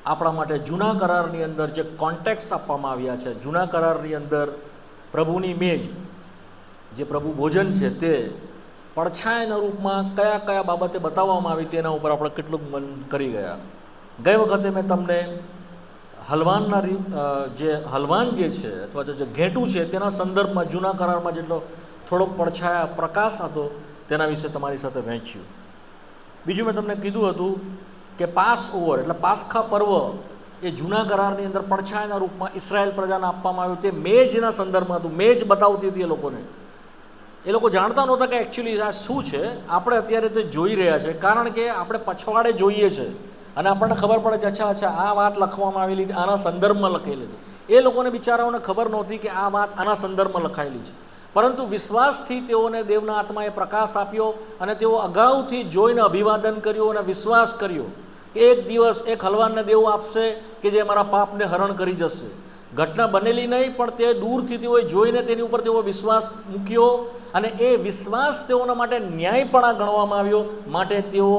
આપણા માટે જૂના કરારની અંદર જે કોન્ટેક્સ આપવામાં આવ્યા છે, જૂના કરારની અંદર પ્રભુની મેજ, જે પ્રભુ ભોજન છે, તે પડછાયાના રૂપમાં કયા કયા બાબતે બતાવવામાં આવી તેના ઉપર આપણે કેટલું મન કરી ગયા. ગઈ વખતે મેં તમને હલવાનના જે હલવાન જે છે અથવા તો જે ઘેંટું છે તેના સંદર્ભમાં જૂના કરારમાં જેટલો થોડોક પડછાયા પ્રકાશ હતો તેના વિશે તમારી સાથે વહેંચ્યું. બીજું મેં તમને કીધું હતું કે પાસ ઓવર એટલે પાસખા પર્વ એ જૂના કરારની અંદર પડછાયાના રૂપમાં ઇઝરાયલ પ્રજાને આપવામાં આવ્યું. તે મેજના સંદર્ભમાં હતું, મેજ બતાવતી હતી એ લોકોને. એ લોકો જાણતા નહોતા કે એકચ્યુઅલી આ શું છે. આપણે અત્યારે તે જોઈ રહ્યા છે કારણ કે આપણે પછવાડે જોઈએ છે અને આપણને ખબર પડે છે અચ્છા આ વાત લખવામાં આવેલી આના સંદર્ભમાં લખેલી છે. એ લોકોને બિચારાઓને ખબર નહોતી કે આ વાત આના સંદર્ભમાં લખાયેલી છે, પરંતુ વિશ્વાસથી તેઓને દેવના આત્માએ પ્રકાશ આપ્યો અને તેઓ અગાઉથી જોઈને અભિવાદન કર્યું અને વિશ્વાસ કર્યો કે એક દિવસ એક હલવાનને દેવ આપશે કે જે મારા પાપને હરણ કરી જશે. ઘટના બનેલી નહીં, પણ તે દૂરથી તેઓએ જોઈને તેની ઉપર તેઓ વિશ્વાસ મૂક્યો અને એ વિશ્વાસ તેઓના માટે ન્યાયપણા ગણવામાં આવ્યો. માટે તેઓ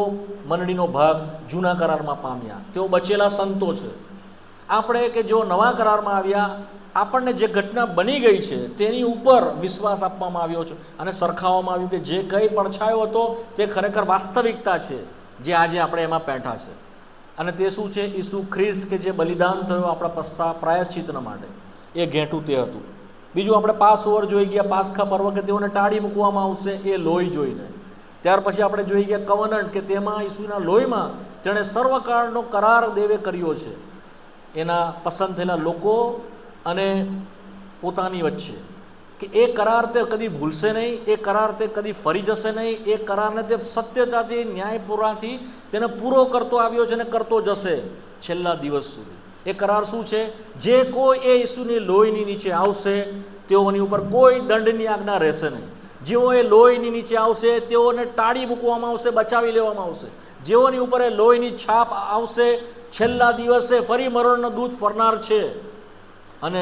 મંડળીનો ભાગ જૂના કરારમાં પામ્યા. તેઓ બચેલા સંતો છે. આપણે કે જેઓ નવા કરારમાં આવ્યા, આપણને જે ઘટના બની ગઈ છે તેની ઉપર વિશ્વાસ આપવામાં આવ્યો છે અને સરખાવવામાં આવ્યું કે જે કંઈ પડછાયો હતો તે ખરેખર વાસ્તવિકતા છે જે આજે આપણે એમાં બેઠા છે. અને તે શું છે? ઈસુ ખ્રિસ્ત કે જે બલિદાન થયો આપણા પ્રાયશ્ચિતના માટે, એ ઘેંટું તે હતું. બીજું આપણે પાસ ઓવર જોઈ ગયા, પાસખા પર્વ કે તેઓને ટાળી મૂકવામાં આવશે એ લોહી જોઈને. ત્યાર પછી આપણે જોઈ ગયા કવનન્ટ કે તેમાં ઈસુના લોહીમાં તેણે સર્વકાળનો કરાર દેવે કર્યો છે એના પસંદ થયેલા લોકો અને પોતાની વચ્ચે, કે એ કરાર તે કદી ભૂલશે નહીં, એ કરાર તે કદી ફરી જશે નહીં. એ કરારને તે સત્યતાથી ન્યાયપૂર્વકથી તેને પૂરો કરતો આવ્યો છે અને કરતો જશે છેલ્લા દિવસ સુધી. એ કરાર શું છે? જે કોઈ એ ઈસુની લોહીની નીચે આવશે તેઓની ઉપર કોઈ દંડની આજ્ઞા રહેશે નહીં. જેઓ એ લોહીની નીચે આવશે તેઓને ટાળી મૂકવામાં આવશે, બચાવી લેવામાં આવશે. જેઓની ઉપર એ લોહીની છાપ આવશે છેલ્લા દિવસે ફરી મરણનો દૂત ફરનાર છે. અને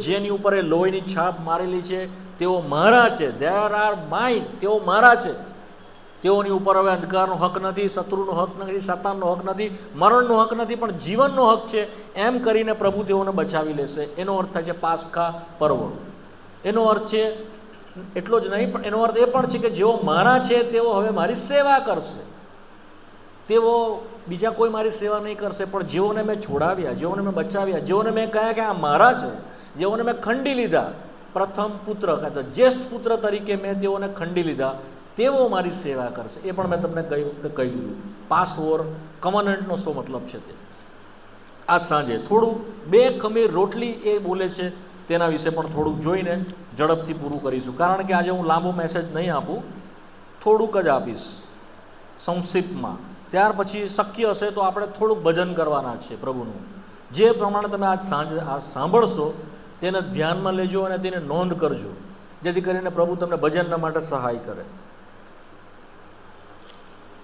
જેની ઉપર એ લોહીની છાપ મારેલી છે તેઓ મારા છે, ધેર આર માઇન, તેઓ મારા છે. તેઓની ઉપર હવે અંધકારનો હક નથી, શત્રુનો હક નથી, શતાનનો હક નથી, મરણનો હક નથી, પણ જીવનનો હક છે. એમ કરીને પ્રભુ તેઓને બચાવી લેશે. એનો અર્થ થાય છે પાસખા પર્વ. એનો અર્થ છે એટલો જ નહીં, પણ એનો અર્થ એ પણ છે કે જેઓ મારા છે તેઓ હવે મારી સેવા કરશે. તેઓ બીજા કોઈ મારી સેવા નહીં કરશે, પણ જેઓને મેં છોડાવ્યા, જેઓને મેં બચાવ્યા, જેઓને મેં કહ્યા કે આ મારા છે, જેઓને મેં ખંડી લીધા, પ્રથમ પુત્ર કહેતા જ્યેષ્ઠ પુત્ર તરીકે મેં તેઓને ખંડી લીધા, તેઓ મારી સેવા કરશે. એ પણ મેં તમને ગઈ વખતે કહી દીધું. પાસ ઓવર કવનન્ટનો શું મતલબ છે તે આજ સાંજે થોડું બે ખમીર રોટલી એ બોલે છે તેના વિશે પણ થોડુંક જોઈને ઝડપથી પૂરું કરીશું. કારણ કે આજે હું લાંબો મેસેજ નહીં આપું, થોડુંક જ આપીશ સંક્ષિપ્તમાં. ત્યાર પછી શક્ય હશે તો આપણે થોડુંક ભજન કરવાના છે પ્રભુનું. જે પ્રમાણે તમે આજ સાંજે સાંભળશો તેને ધ્યાનમાં લેજો અને તેને નોંધ કરજો, જેથી કરીને પ્રભુ તમને ભજનના માટે સહાય કરે.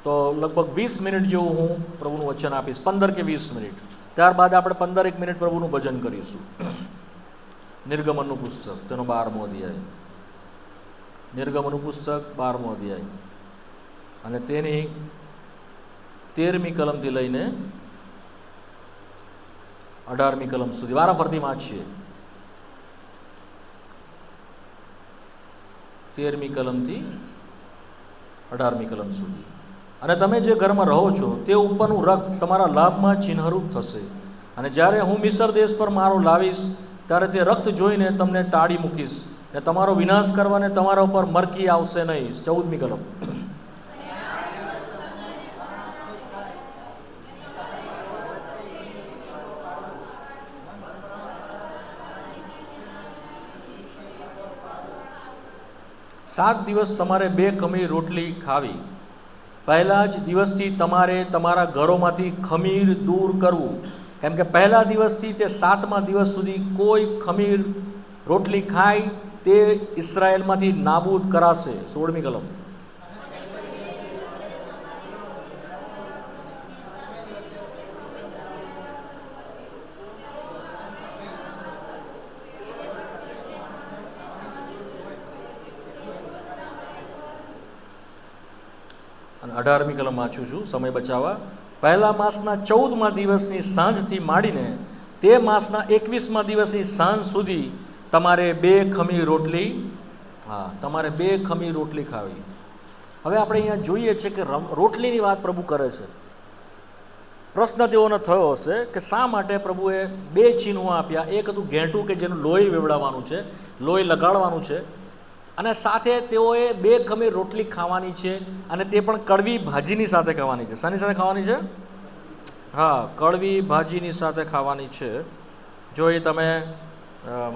તો લગભગ 20 મિનિટ જેવું હું પ્રભુનું વચન આપીશ, 15 કે 20 મિનિટ. ત્યારબાદ આપણે 15 મિનિટ પ્રભુનું ભજન કરીશું. નિર્ગમનનું પુસ્તક તેનો 12મો અધ્યાય, નિર્ગમનનું પુસ્તક 12મો અધ્યાય અને તેની 13મી કલમથી લઈને 18મી કલમ સુધી વારાફરતી વાંચીએ. 13મી કલમથી 18મી કલમ સુધી. અને તમે જે ઘરમાં રહો છો તે ઉપરનું રક્ત તમારા લાભમાં ચિહ્નરૂપ થશે. અને જ્યારે હું મિસર દેશ પર મારો લાવીશ ત્યારે તે રક્ત જોઈને તમને ટાળી મૂકીશ ને તમારો વિનાશ કરવાને તમારા ઉપર મરકી આવશે નહીં. 14મી કલમ. સાત દિવસ તમારે બે ખમીર રોટલી ખાવી. પહેલા જ દિવસથી તમારે તમારા ઘરોમાંથી ખમીર દૂર કરવું, કેમ કે પહેલા દિવસથી તે 7મા દિવસ સુધી કોઈ ખમીર રોટલી ખાય તે ઇસ્રાયેલમાંથી નાબૂદ કરાશે. 16મી કલમ. અને 18મી કલમ વાંચું છું સમય બચાવવા. પહેલા માસના 14મા દિવસની સાંજથી માંડીને તે માસના 21મા દિવસની સાંજ સુધી તમારે 2 ખમીર રોટલી, તમારે 2 ખમીર રોટલી ખાવી. હવે આપણે અહીંયા જોઈએ છીએ કે રોટલીની વાત પ્રભુ કરે છે. પ્રશ્ન તેઓને થયો હશે કે શા માટે પ્રભુએ 2 ચિહ્નો આપ્યા. એક હતું ઘેંટું કે જેનું લોહી વેવડાવવાનું છે, લોહી લગાડવાનું છે, અને સાથે તેઓએ 2 ખમીર રોટલી ખાવાની છે, અને તે પણ કડવી ભાજીની સાથે ખાવાની છે. શાની સાથે ખાવાની છે? કડવી ભાજીની સાથે ખાવાની છે. જો એ તમે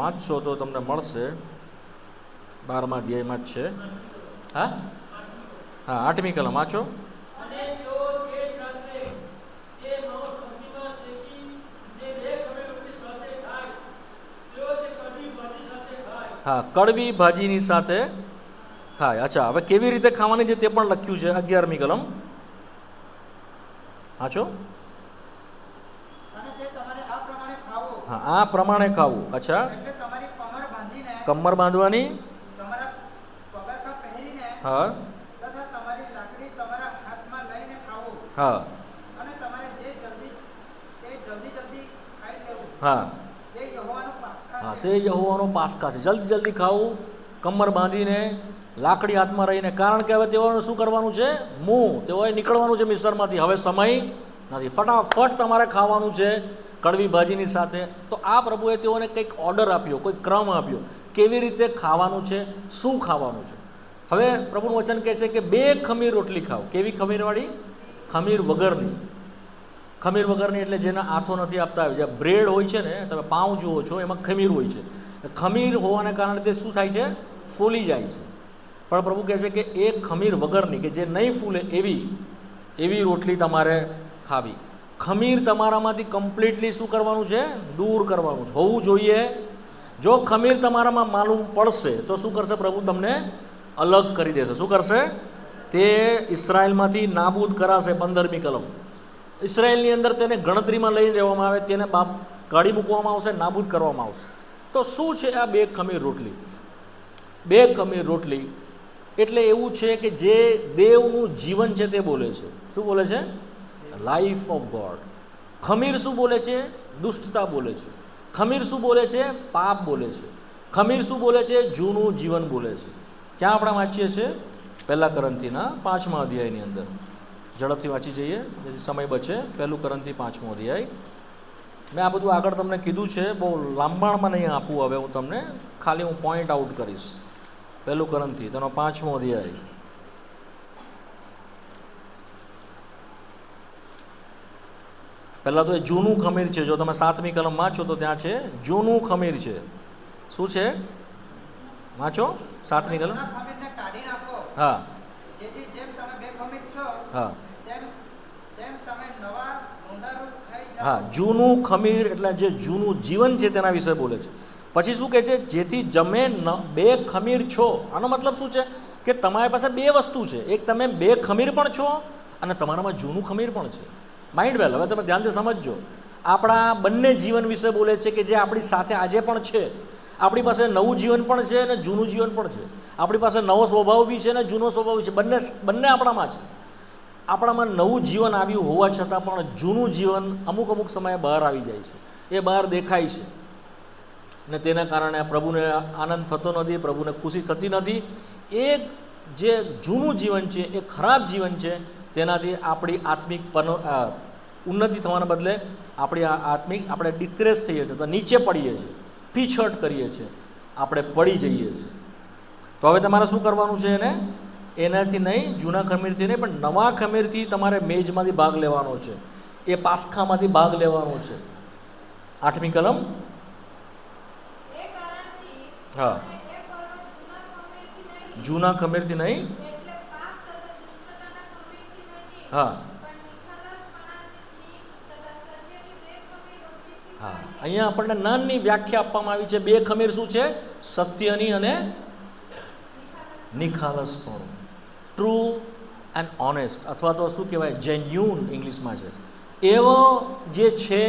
વાંચશો તો તમને મળશે. 12મા અધ્યાયમાં જ છે. 8મી કલમ વાંચો. કડવી ભાજીની સાથે ખાય. અચ્છા, હવે કેવી રીતે ખાવાની છે તે પણ લખ્યું છે. 11મી કલમ વાંચો. આ પ્રમાણે ખાવું. અચ્છા, કમર બાંધવાની, તે યહોવાનો પાસ્કા છે. જલ્દી જલ્દી ખાવું, કમર બાંધીને, લાકડી હાથમાં રહીને. કારણ કે હવે તેઓને શું કરવાનું છે? તેઓએ નીકળવાનું છે મિસરમાંથી. હવે સમય નથી, ફટાફટ તમારે ખાવાનું છે કડવી ભાજીની સાથે. તો આ પ્રભુએ તેઓને કંઈક ઓર્ડર આપ્યો, કોઈ ક્રમ આપ્યો, કેવી રીતે ખાવાનું છે, શું ખાવાનું છે. હવે પ્રભુનું વચન કહે છે કે 2 ખમીર રોટલી ખાઓ. કેવી ખમીરવાળી? ખમીર વગરની. ખમીર વગરની એટલે જેના હાથો નથી આપતા. જે બ્રેડ હોય છે ને, તમે પાઉં જુઓ છો, એમાં ખમીર હોય છે. ખમીર હોવાને કારણે તે શું થાય છે? ફૂલી જાય છે. પણ પ્રભુ કહે છે કે એ ખમીર વગરની, કે જે નહીં ફૂલે એવી રોટલી તમારે ખાવી. ખમીર તમારામાંથી કમ્પ્લીટલી શું કરવાનું છે? દૂર કરવાનું હોવું જોઈએ. જો ખમીર તમારામાં માલુમ પડશે તો શું કરશે? પ્રભુ તમને અલગ કરી દેશે. શું કરશે? તે ઇસરાયલમાંથી નાબૂદ કરાશે. 15મી કલમ. ઇસરાયલની અંદર તેને ગણતરીમાં લઈ લેવામાં આવે, તેને કાઢી મૂકવામાં આવશે, નાબૂદ કરવામાં આવશે. તો શું છે આ 2 ખમીર રોટલી? 2 ખમીર રોટલી એટલે એવું છે કે જે દેવનું જીવન છે તે બોલે છે. શું બોલે છે? Life of God. ખમીર શું બોલે છે? દુષ્ટતા બોલે છે. ખમીર શું બોલે છે? પાપ બોલે છે. ખમીર શું બોલે છે? જૂનું જીવન બોલે છે. ક્યાં આપણે વાંચીએ છીએ? 1 કોરિન્થીના 5મા અધ્યાયની અંદર. ઝડપથી વાંચી જઈએ જેથી સમય બચે. 1 કોરિન્થી 5મો અધ્યાય. મેં આ બધું આગળ તમને કીધું છે, બહુ લાંબાણમાં નહીં આપું. હવે હું તમને ખાલી પોઈન્ટ આઉટ કરીશ. 1 કોરિન્થી તેનો 5મો અધ્યાય. પહેલાં તો એ જૂનું ખમીર છે. જો તમે 7મી કલમ વાંચો તો ત્યાં છે જૂનું ખમીર છે. શું છે? વાંચો 7મી કલમ. જૂનું ખમીર એટલે જે જૂનું જીવન છે તેના વિશે બોલે છે. પછી શું કહે છે? જેથી જમે 2 ખમીર છો. આનો મતલબ શું છે? કે તમારી પાસે 2 વસ્તુ છે. એક તમે 2 ખમીર પણ છો અને તમારામાં જૂનું ખમીર પણ છે. માઇન્ડ વેલ. હવે તમે ધ્યાનથી સમજજો. આપણા બંને જીવન વિશે બોલે છે કે જે આપણી સાથે આજે પણ છે. આપણી પાસે નવું જીવન પણ છે અને જૂનું જીવન પણ છે. આપણી પાસે નવો સ્વભાવ બી છે અને જૂનો સ્વભાવ છે. બંને આપણામાં છે. આપણામાં નવું જીવન આવ્યું હોવા છતાં પણ જૂનું જીવન અમુક સમયે બહાર આવી જાય છે. એ બહાર દેખાય છે ને તેના કારણે પ્રભુને આનંદ થતો નથી, પ્રભુને ખુશી થતી નથી. એ જે જૂનું જીવન છે એ ખરાબ જીવન છે. તેનાથી આપણી આત્મિક ઉન્નતિ થવાના બદલે આપણે ડિક્રેસ થઈએ છીએ, તો નીચે પડીએ છીએ, પીછટ કરીએ છીએ, આપણે પડી જઈએ છીએ. તો હવે તમારે શું કરવાનું છે? એનાથી નહીં, જૂના ખમીરથી નહીં, પણ નવા ખમીરથી તમારે મેજમાંથી ભાગ લેવાનો છે. એ પાસ્ખામાંથી ભાગ લેવાનો છે. 8મી કલમ. જૂના ખમીરથી નહીં. અહીંયા આપણને નાની વ્યાખ્યા આપવામાં આવી છે. 2 ખમીર શું છે? સત્યની અને નિખાલસપણું. ટ્રુ એન્ડ ઓનેસ્ટ, અથવા તો શું કહેવાય? જેન્યુન ઇંગ્લિશમાં છે. એવો જે છે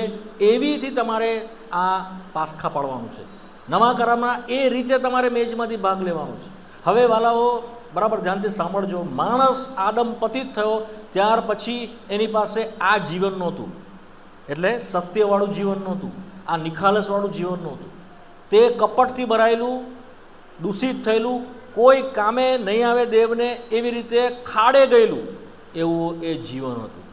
એવીથી તમારે આ પાસ્ખા પાડવાનું છે. નવા કરારમાં એ રીતે તમારે મેજમાંથી ભાગ લેવાનો છે. હવે વાલાઓ, બરાબર ધ્યાનથી સાંભળજો. માણસ આદમ પતિત થયો ત્યાર પછી એની પાસે આ જીવન નહોતું, એટલે સત્યવાળું જીવન નહોતું, આ નિખાલસવાળું જીવન નહોતું. તે કપટથી ભરાયેલું, દૂષિત થયેલું, કોઈ કામે નહીં આવે દેવને એવી રીતે ખાડે ગયેલું એવું એ જીવન હતું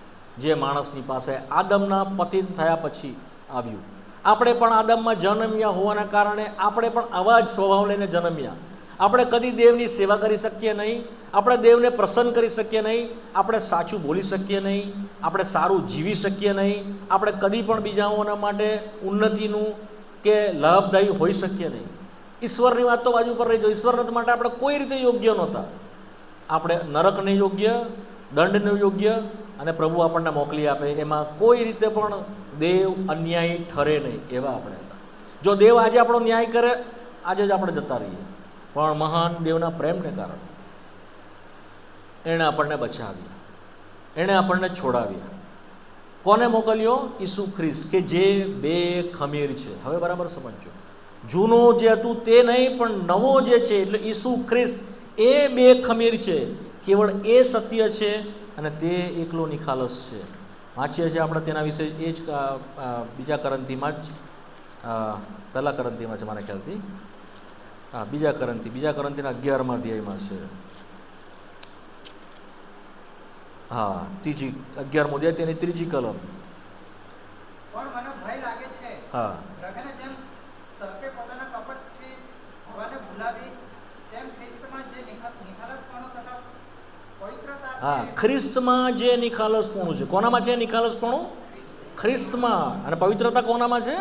જે માણસની પાસે આદમના પતિત થયા પછી આવ્યું. આપણે પણ આદમમાં જન્મ્યા હોવાના કારણે આપણે પણ આવા જ સ્વભાવ લઈને જન્મ્યા. આપણે કદી દેવની સેવા કરી શકીએ નહીં, આપણે દેવને પ્રસન્ન કરી શકીએ નહીં, આપણે સાચું બોલી શકીએ નહીં, આપણે સારું જીવી શકીએ નહીં, આપણે કદી પણ બીજાઓના માટે ઉન્નતિનું કે લાભદાયી હોઈ શકીએ નહીં. ઈશ્વરની વાત તો બાજુ પર રહી ગઈ. ઈશ્વરના માટે આપણે કોઈ રીતે યોગ્ય નહોતા. આપણે નરકને યોગ્ય, દંડને યોગ્ય અને પ્રભુ આપણને મોકલી આપે એમાં કોઈ રીતે પણ દેવ અન્યાયી ઠરે નહીં એવા આપણે હતા. જો દેવ આજે આપણો ન્યાય કરે આજે જ આપણે જતા રહીએ, પણ મહાન દેવના પ્રેમને કારણે એણે આપણને બચાવ્યા, એણે આપણને છોડાવ્યા. કોને મોકલ્યો? ઈસુ ખ્રિસ્ત, કે જે બે ખમીર છે. હવે બરાબર સમજો, જૂનું જે હતું તે નહીં પણ નવો જે છે એટલે ઈસુ ખ્રિસ્ત એ બે ખમીર છે. કેવળ એ સત્ય છે અને તે એકલો નિખાલસ છે. વાંચીએ છીએ આપણે તેના વિશે એ જ બીજા કરંથીમાં જ, પહેલા કરંથીમાં છે મારા ખ્યાલથી, બીજા કરંથીના 11મા અધ્યાયમાં છે. હા, 11મો અધ્યાય તેની 3જી કલમ. પણ મને ભય લાગે છે, હા, ગ્રહને જેમ સર્પે પોતાના કપટથી હવાને ભૂલાવી, તેમ ખ્રિસ્તમાં જે નિખાલસપણું તથા પવિત્રતા છે. હા, ખ્રિસ્તમાં જે નિખાલસપણું છે. કોનામાં છે નિખાલસપણું? ખ્રિસ્તમાં. અને પવિત્રતા કોનામાં છે?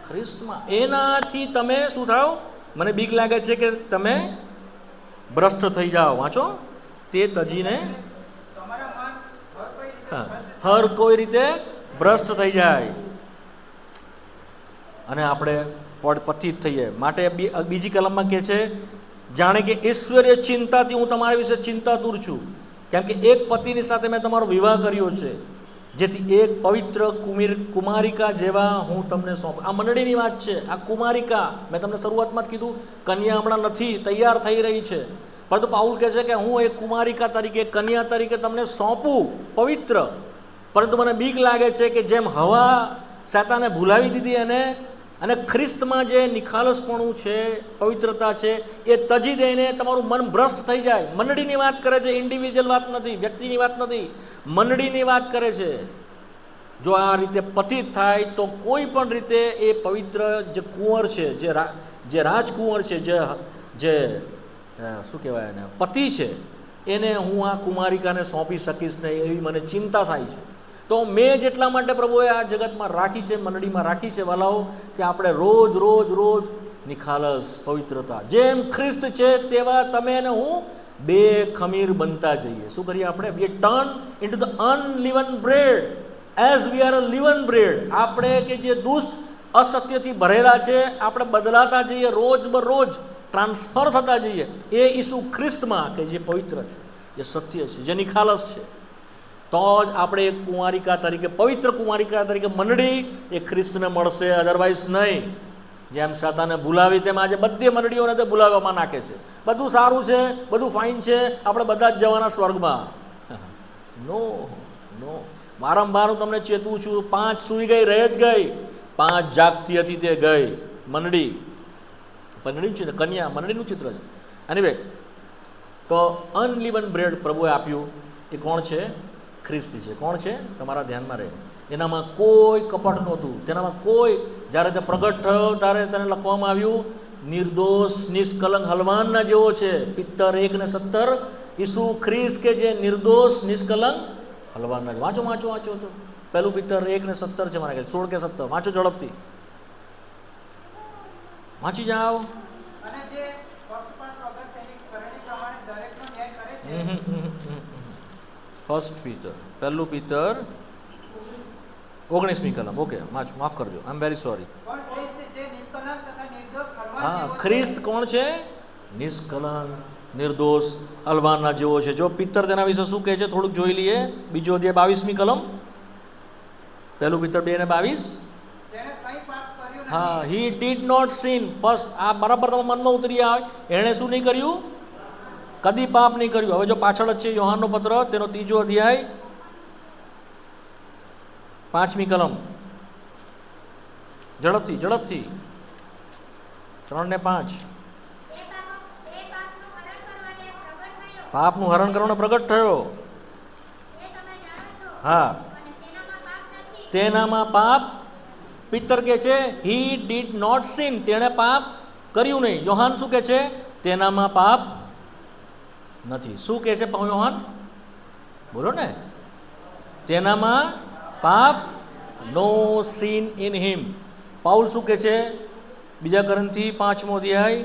ખ્રિસ્તમાં. એનાથી તમે શું થાવ? મને બીક લાગે છે કે તમે ભ્રષ્ટ થઈ જાઓ. વાંચો, તે તજીને હર કોઈ રીતે ભ્રષ્ટ થઈ જાય અને આપણે પતિત થઈએ. માટે બીજી કલમમાં કહે છે, જાણે કે ઈશ્વરીય ચિંતાથી હું તમારા વિશે ચિંતાતુર છું, કેમ કે એક પતિની સાથે મેં તમારો વિવાહ કર્યો છે, જેથી એક પવિત્ર કુમારિકા જેવા હું તમને સોંપ. આ મંડળીની વાત છે. આ કુમારિકા, મેં તમને શરૂઆતમાં જ કીધું, કન્યા હમણાં નથી, તૈયાર થઈ રહી છે, પરંતુ પાઉલ કહે છે કે હું એક કુમારિકા તરીકે, કન્યા તરીકે તમને સોંપું, પવિત્ર. પરંતુ મને બીક લાગે છે કે જેમ હવા શેતાને ભૂલાવી દીધી અને ખ્રિસ્તમાં જે નિખાલસપણું છે, પવિત્રતા છે, એ તજી દઈને તમારું મન ભ્રષ્ટ થઈ જાય. મંડળીની વાત કરે છે, ઇન્ડિવિજ્યુઅલ વાત નથી, વ્યક્તિની વાત નથી, મંડળીની વાત કરે છે. જો આ રીતે પતિત થાય તો કોઈ પણ રીતે એ પવિત્ર જે કુંવર છે, જે રાજકુંવર છે, જે શું કહેવાય એને, પતિ છે, એને હું આ કુમારિકાને સોંપી શકીશ નહીં એવી મને ચિંતા થાય છે. તો મેં જેટલા માટે પ્રભુએ આ જગતમાં રાખી છે, મંડળીમાં રાખી છે વાલાઓ, કે આપણે રોજ રોજ રોજ નિખાલસ પવિત્રતા, જેમ ખ્રિસ્ત છે તેવા તમે ને હું બે ખમીર બનતા જઈએ. શું કરીએ આપણે? We turn into the unleaven bread as we are a leaven bread. આપણે કે જે દુષ્ટ અસત્યથી ભરેલા છે, આપણે બદલાતા જઈએ, રોજ બરોજ ટ્રાન્સફર થતા જઈએ એ ઈસુ ખ્રિસ્તમાં, કે જે પવિત્ર છે, જે સત્ય છે, જે નિખાલસ છે. તો જ આપણે એક કુમારિકા તરીકે, પવિત્ર કુમારિકા તરીકે મંડળી એ ખ્રિસ્તને મળશે, અધરવાઇઝ નહીં. જેમ શેતાને ભૂલાવી તેમ આજે બધી મંડળીઓને તે ભૂલાવવામાં નાખે છે. બધું સારું છે, બધું ફાઇન છે, આપણે બધા જ જવાના સ્વર્ગમાં. નો નો, વારંવાર હું તમને ચેતવું છું. 5 સૂઈ ગઈ, રહે જ ગઈ, 5 જાગતી હતી તે ગઈ. મંડળી ચિત્ર, કન્યા મંડળીનું ચિત્ર છે. એનીવે, તો અનલિવન બ્રેડ પ્રભુએ આપ્યું. એ કોણ છે? ખ્રિસ્ત છે. કોણ છે? તમારા ધ્યાનમાં રહે. એનામાં કોઈ કપટ નહોતું, તેનામાં કોઈ, જ્યારે તે પ્રગટ થયો ત્યારે તેને લખવામાં આવ્યું નિર્દોષ નિષ્કલંક હલવાનના જેવો છે. પિત્તર 1:17. ઈસુ ખ્રિસ્ત કે જે નિર્દોષ નિષ્કલંક હલવાનના. વાંચો વાંચો વાંચો વાંચો. પહેલું પિત્તર 1:17 છે મારા, 16 કે 17. વાંચો ઝડપથી, વાંચી જાઓ. અને જે પક્ષપાત વગર તેની કરણી પ્રમાણે દરેકનો ન્યાય કરે છે. ફર્સ્ટ પિત્તર, પહેલું પિત્તર 19મી કલમ. ઓકે, માફ કરજો, આઈ એમ વેરી સોરી. પણ ખ્રિસ્ત જે નિષ્કલંક તથા નિર્દોષ હલવાન હા, જેવો છે. ખ્રિસ્ત કોણ છે? નિષ્કલંક નિર્દોષ હલવાનના જેવો છે. જો પિત્તર તેના વિશે શું કહે છે થોડુંક જોઈ લઈએ. બીજો અધ્યાય 22મી કલમ, પહેલું પિત્તર 2:22. તેણે કંઈ પાપ કર્યું નથી. હા, he did not sin. First આ બરાબર તમારા મનમાં ઉતરી આવે. એણે શું નહીં કર્યું? કદી પાપ નહીં કર્યું. હવે જો પાછળ જ છે યોહાનનો પત્ર, તેનો 3 અધ્યાય 5મી કલમ. ઝડપથી 3 ને 5. પાપનું હરણ કરવાનો પ્રગટ થયો. હા, તેનામાં પાપ. પિત્તર કે છે હી ડીડ નોટ સિન, તેણે પાપ કર્યું નહીં. યોહાન શું કે છે? તેનામાં પાપ નથી. શું કે છે યોહાન? બોલો ને. તેનામાં પાપ, નો સિન ઇન હિમ. પાઉલ શું કે છે? 2 કોરિન્થી 5મો અધ્યાય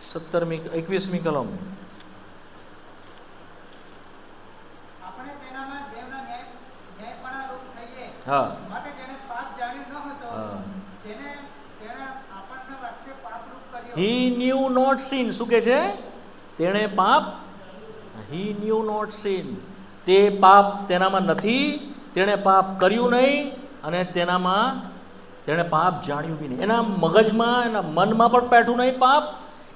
21મી કલમ. આપણે તેનામાં દેવના ન્યાયપણા રૂપ થઈએ. હા, માટે જેને પાપ જાણ્યું ન હતો, હા. તેણે આપણને વાસ્તે પાપરૂપ કર્યો. હી ન્યુ નોટ સિન. શું કે છે? તેણે પાપ, હી ન્યુ નોટ સિન. તે પાપ તેનામાં નથી, તેણે પાપ કર્યું નહીં, અને તેણે પાપ જાણ્યું બી નહીં. એના મગજમાં, એના મનમાં પણ બેઠું નહીં પાપ,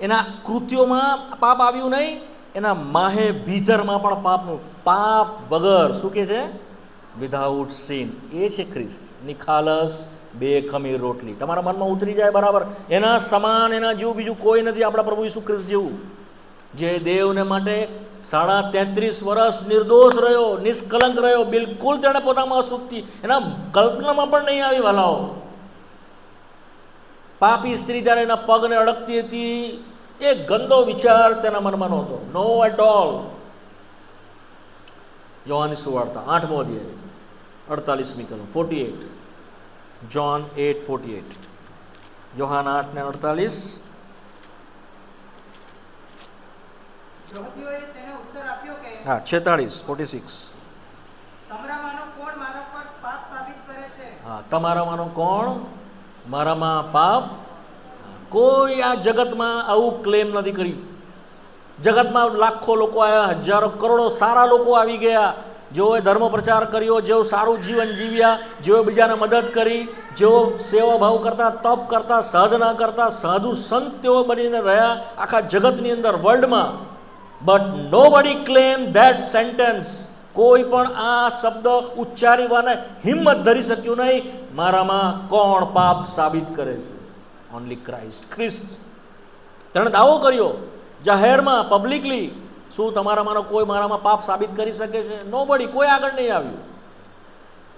એના કૃત્યોમાં પાપ આવ્યું નહીં, એના માહે ભીતરમાં પણ પાપનું. પાપ વગર. શું કે છે? Without sin. એ છે ખ્રિસ્ત. નિખાલસ બે ખમીર રોટલી. તમારા મનમાં ઉતરી જાય બરાબર. એના સમાન, એના જેવું બીજું કોઈ નથી આપણા પ્રભુ ઈસુ ખ્રિસ્ત જેવું, જે દેવને માટે 33.5 વર્ષ નિર્દોષ રહ્યો, નિષ્કલંક રહ્યો. બિલકુલ તેણે પોતામાં અશુદ્ધિ એના કલ્પનામાં પણ નહીં આવી. વાલાઓ, પાપી સ્ત્રી જ્યારે એના પગને અડકતી હતી, એ ગંદો વિચાર તેના મનમાં નહોતો. નો એટ ઓલ. યોહાનની સુવાર્તા 8મો અધ્યાય 48મી કલમ 48. John 8:48. યોહાન 8:48. યહૂદીઓએ તેને ઉત્તર આપ્યો કે 46. તમારામાંનો કોણ મારા પર પાપ સાબિત કરે છે? હા, તમારામાંનો કોણ મારામાં પાપ? કોઈ આ જગતમાં આવું ક્લેમ નથી કર્યું. જગતમાં લાખો લોકો આવ્યા, હજારો કરોડો સારા લોકો આવી ગયા, જેઓએ ધર્મ પ્રચાર કર્યો, જેઓ સારું જીવન જીવ્યા, જેઓ બીજાને મદદ કરી, જેઓ સેવા ભાવ કરતા, તપ કરતા, સાધના કરતા, સાધુ સંત તેઓ બનીને રહ્યા આખા જગતની અંદર, વર્લ્ડમાં. But nobody claim that sentence. કોઈ પણ આ શબ્દ ઉચ્ચારવાને હિંમત ધરી શક્યું નહીં, મારામાં કોણ પાપ સાબિત કરે છે? ઓનલી ક્રાઇસ્ટ, ખ્રિસ્ત. તેણે દાવો કર્યો જાહેરમાં, પબ્લિકલી. શું તમારામાંનો કોઈ મારામાં પાપ સાબિત કરી શકે છે? નોબડી. કોઈ આગળ નહીં આવ્યું.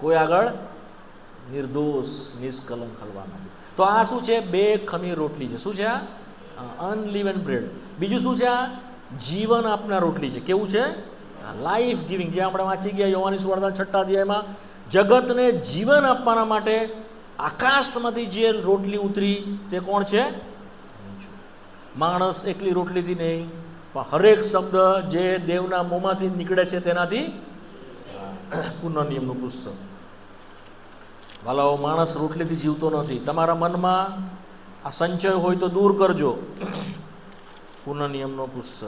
કોઈ આગળ નિર્દોષ નિષ્કલંક હલવાનું. તો આ શું છે? બે ખમીર રોટલી છે. શું છે આ? અનલિવન બ્રેડ. બીજું શું છે? આ જીવન આપનાર રોટલી છે. કેવું છે? Life giving. જે આપણે વાંચી ગયા યોહાનની સુવાર્તા 6 અધ્યાયમાં, જગતને જીવન આપવાના માટે આકાશમાંથી જે રોટલી ઉતરી તે કોણ છે? માણસ એકલી રોટલીથી નહીં, પણ હરેક શબ્દ જે દેવના મોંમાંથી નીકળે છે તેનાથી. પુનઃનિયમનું પુસ્તક. વાલાઓ, માણસ રોટલીથી જીવતો નથી. તમારા મનમાં આ સંચય હોય તો દૂર કરજો. પુનઃનિયમનો પુસ્તક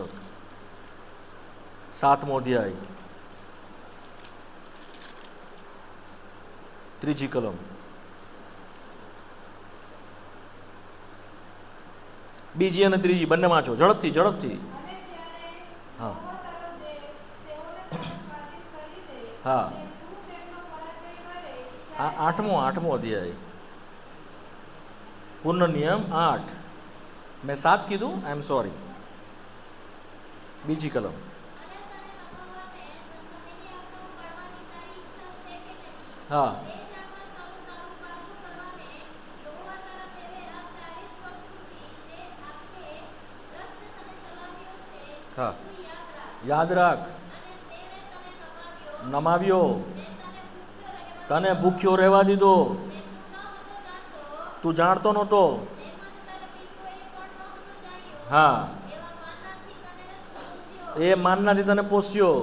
7મો અધ્યાય 3જી કલમ. બીજી અને ત્રીજી બંને વાંચો ઝડપથી. હા, હા. આ 8મો અધ્યાય. પુનઃનિયમ 8. મેં 7 કીધું, આઈ એમ સોરી. બીજી કલમ. હા, હા. યાદ રાખ. નમાવ્યો, તને ભૂખ્યો રહેવા દીધો, તું જાણતો નહોતો. હા, એ માનનાથી તને પોસ્યો,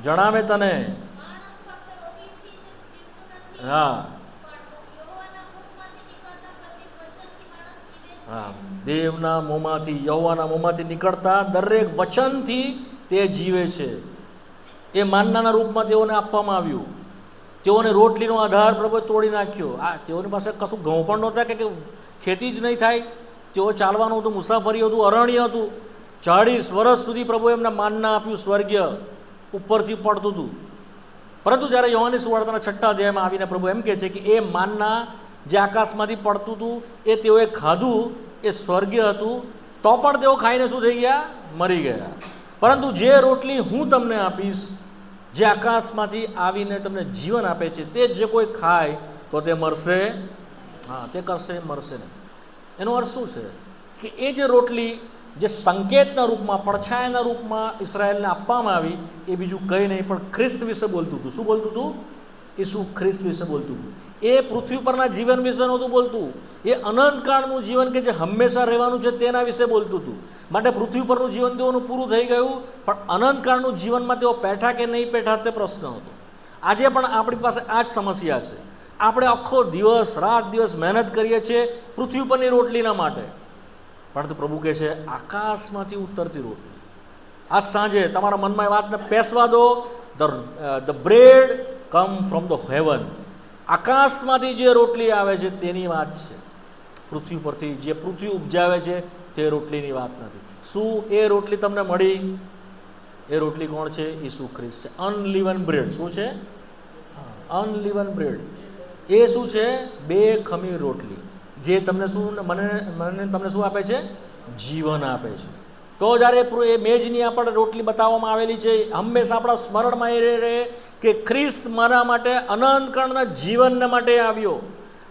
જણાવે તને. હા, હા. દેવના મોંમાંથી, યહોવાના મોંમાંથી નીકળતા દરેક વચનથી તે જીવે છે. એ માનનાના રૂપમાં તેઓને આપવામાં આવ્યું. તેઓને રોટલીનો આધાર પ્રભુએ તોડી નાખ્યો. તેઓની પાસે કશું ઘઉં પણ નહોતા કે ખેતી જ નહીં થાય. તેઓ ચાલવાનું હતું, મુસાફરી હતું, અરણ્ય હતું. 40 વર્ષ સુધી પ્રભુ એમને માનના આપ્યું, સ્વર્ગીય ઉપરથી પડતું હતું. પરંતુ જ્યારે યોહાનની સુવાર્તાના 6 અધ્યાયમાં આવીને પ્રભુ એમ કહે છે કે એ માનના જે આકાશમાંથી પડતું હતું એ તેઓએ ખાધું, એ સ્વર્ગીય હતું, તો પણ તેઓ ખાઈને શું થઈ ગયા? મરી ગયા. પરંતુ જે રોટલી હું તમને આપીશ, જે આકાશમાંથી આવીને તમને જીવન આપે છે, તે જે કોઈ ખાય તો તે મરશે, હા, તે કરશે, મરશે નહીં. એનો અર્થ શું છે? કે એ જે રોટલી જે સંકેતના રૂપમાં, પડછાયાના રૂપમાં ઇસરાયેલને આપવામાં આવી, એ બીજું કંઈ નહીં પણ ખ્રિસ્ત વિશે બોલતું હતું. શું બોલતું હતું? ઈસુ ખ્રિસ્ત વિશે બોલતું હતું. એ પૃથ્વી પરના જીવન વિશે નહોતું બોલતું, એ અનંતકાળનું જીવન કે જે હંમેશા રહેવાનું છે તેના વિશે બોલતું હતું. માટે પૃથ્વી પરનું જીવન તેઓનું પૂરું થઈ ગયું, પણ અનંતકાળનું જીવનમાં તેઓ પેઠા કે નહીં પેઠા તે પ્રશ્ન હતો. આજે પણ આપણી પાસે આ જ સમસ્યા છે. આપણે આખો દિવસ રાત દિવસ મહેનત કરીએ છીએ પૃથ્વી પરની રોટલીના માટે, પરંતુ પ્રભુ કહે છે આકાશમાંથી ઉતરતી રોટલી. આજ સાંજે તમારા મનમાં એ વાતને પેસવા દો. The bread come from the heaven. આકાશમાંથી જે રોટલી આવે છે તેની વાત છે. પૃથ્વી પરથી જે પૃથ્વી ઉપજાવે છે તે રોટલીની વાત નથી. શું એ રોટલી તમને મળી? એ રોટલી કોણ છે? ઈસુ ખ્રિસ્ત છે. અનલિવન બ્રેડ. શું છે? અનલિવન બ્રેડ. એ શું છે? બે ખમીર રોટલી, જે તમને શું મને તમને શું આપે છે? જીવન આપે છે. તો જ્યારે એ મેજની આપણે રોટલી બતાવવામાં આવેલી છે, હંમેશા આપણા સ્મરણમાં એ રહે કે ખ્રિસ્ત મારા માટે અનંતકાળના જીવનને માટે આવ્યો.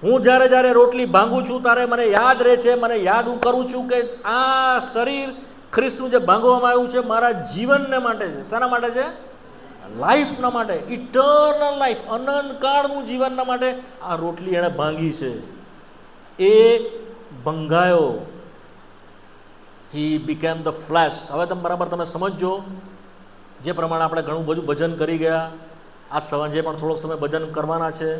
હું જ્યારે જ્યારે રોટલી ભાંગું છું ત્યારે મને યાદ રહે છે, મને યાદ હું કરું છું કે આ શરીર ખ્રિસ્તનું જે ભાંગવામાં આવ્યું છે મારા જીવનને માટે છે. શાના માટે છે? લાઈફના માટે, ઇટર્નલ લાઈફ, અનંતકાળનું જીવનના માટે આ રોટલી એણે ભાંગી છે. એ ભંગાયો. He became the flesh. હવે તમે બરાબર તમે સમજો. જે પ્રમાણે આપણે ઘણું બધું ભજન કરી ગયા, આજ સાંજે પણ થોડોક સમય ભજન કરવાના છે.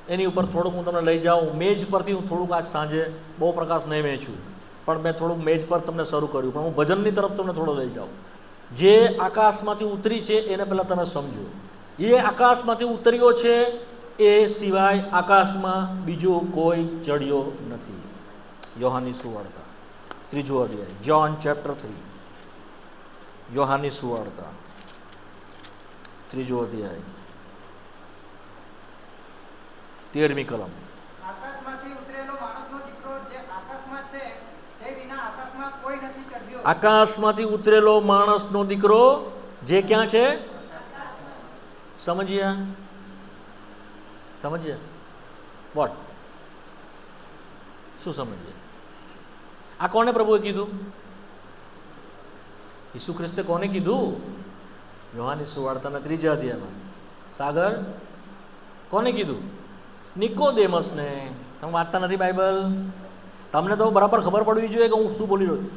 એની ઉપર થોડુંક હું તમને લઈ જાઉં. મેજ પરથી હું થોડુંક આજ સાંજે બહુ પ્રકાશ નહીં વેચું, પણ મેં થોડુંક મેજ પર તમને શરૂ કર્યું, પણ હું ભજનની તરફ તમને થોડો લઈ જાઉં. જે આકાશમાંથી ઉતરી છે એને પહેલાં તમે સમજો. એ આકાશમાંથી ઉતર્યો છે એ સિવાય આકાશમાં બીજો કોઈ ચડ્યો નથી. યોહાનની સુવાર્તા 3 અધ્યાય, જોન ચેપ્ટર 3. યોહાનની સુવાર્તા 3 અધ્યાય 13મી કલમ. આકાશમાંથી ઉતરેલો માણસનો દીકરો જે આકાશમાં છે તે વિના આકાશમાં કોઈ નથી ચડ્યો. આકાશમાંથી ઉતરેલો માણસનો દીકરો જે ક્યાં છે? સમજ્યા? વોટ? શું સમજીએ? આ કોને પ્રભુએ કીધું? ઈસુ ખ્રિસ્તે કોને કીધું? યોહાનની સુવાર્તાના 3 અધ્યાયમાં. સાગર, કોને કીધું? નિકોદેમસને. તમે વાંચતા નથી બાઇબલ? તમને તો બરાબર ખબર પડવી જોઈએ કે હું શું બોલી રહ્યો છું.